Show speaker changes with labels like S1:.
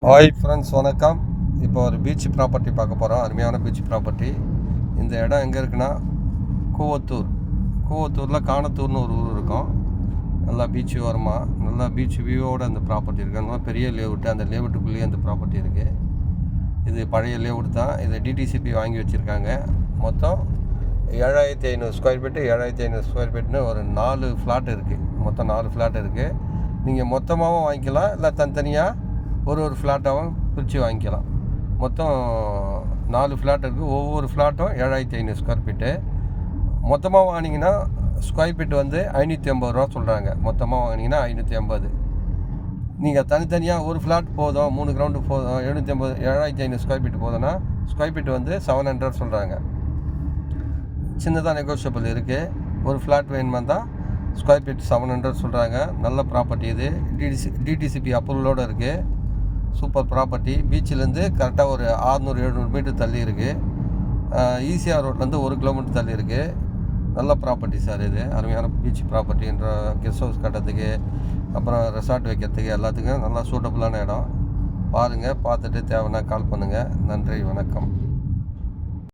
S1: Hi friends, வணக்கம். இப்போ ஒரு பீச் ப்ராப்பர்ட்டி பார்க்க போகிறோம். அருமையான பீச் ப்ராப்பர்ட்டி. இந்த இடம் எங்கே இருக்குன்னா கூவத்தூரில் காணத்தூர்னு ஒரு ஊர் இருக்கும். நல்லா பீச் ஓரமாக நல்லா பீச் வியூவோடு அந்த ப்ராப்பர்ட்டி இருக்குது. நல்லா பெரிய லேஅவுட்டு, அந்த லேஅவுட்டுக்குள்ளேயே அந்த ப்ராப்பர்ட்டி இருக்குது. இது பழைய லேஅவுட் தான். இதை டிடிசிபி வாங்கி வச்சுருக்காங்க. மொத்தம் 7500 ஸ்கொயர் ஃபீட்டு 7500 ஸ்கொயர் ஃபீட்னு ஒரு 4 ஃப்ளாட் இருக்குது. மொத்தம் 4 ஃப்ளாட் இருக்குது. நீங்கள் மொத்தமாகவும் வாங்கிக்கலாம், இல்லை தனித்தனியாக ஒரு ஃப்ளாட்டாகவும் பிரித்து வாங்கிக்கலாம். மொத்தம் 4 ஃப்ளாட் இருக்குது. ஒவ்வொரு ஃப்ளாட்டும் 7500 ஸ்கொயர் ஃபீட்டு. மொத்தமாக வாங்கினீங்கன்னா ஸ்கொயர் ஃபீட் வந்து 550 ரூபா சொல்கிறாங்க. மொத்தமாக வாங்கினீங்கன்னா 550. நீங்கள் தனித்தனியாக ஒரு ஃப்ளாட் போதும், 3 கிரவுண்டு போதும், 7500 ஸ்கொயர் ஃபீட் போதும்னா ஸ்கொயர் ஃபீட் வந்து 700 சொல்கிறாங்க. சின்னதாக நெகோஷியபிள் இருக்குது. ஒரு ஃப்ளாட் வேணுமா தான் ஸ்கொயர் ஃபீட் 700 சொல்கிறாங்க. நல்ல ப்ராப்பர்ட்டி இது. டிடிசிபி அப்ரூவலோடு இருக்குது. Super property. பீச்சிலேருந்து கரெக்டாக ஒரு 600-700 மீட்டர் தள்ளி இருக்குது. ஈசிஆர் ரோட்லேருந்து 1 கிலோமீட்டர் தள்ளி இருக்குது. நல்ல ப்ராப்பர்ட்டி சார் இது. அருமையான பீச் ப்ராப்பர்ட்டின்ற கெஸ்ட் ஹவுஸ் கட்டுறதுக்கு, அப்புறம் ரெசார்ட் வைக்கிறதுக்கு எல்லாத்துக்கும் நல்லா சூட்டபுளான இடம். பாருங்கள், பார்த்துட்டு தேவைன்னா கால் பண்ணுங்கள். நன்றி, வணக்கம்.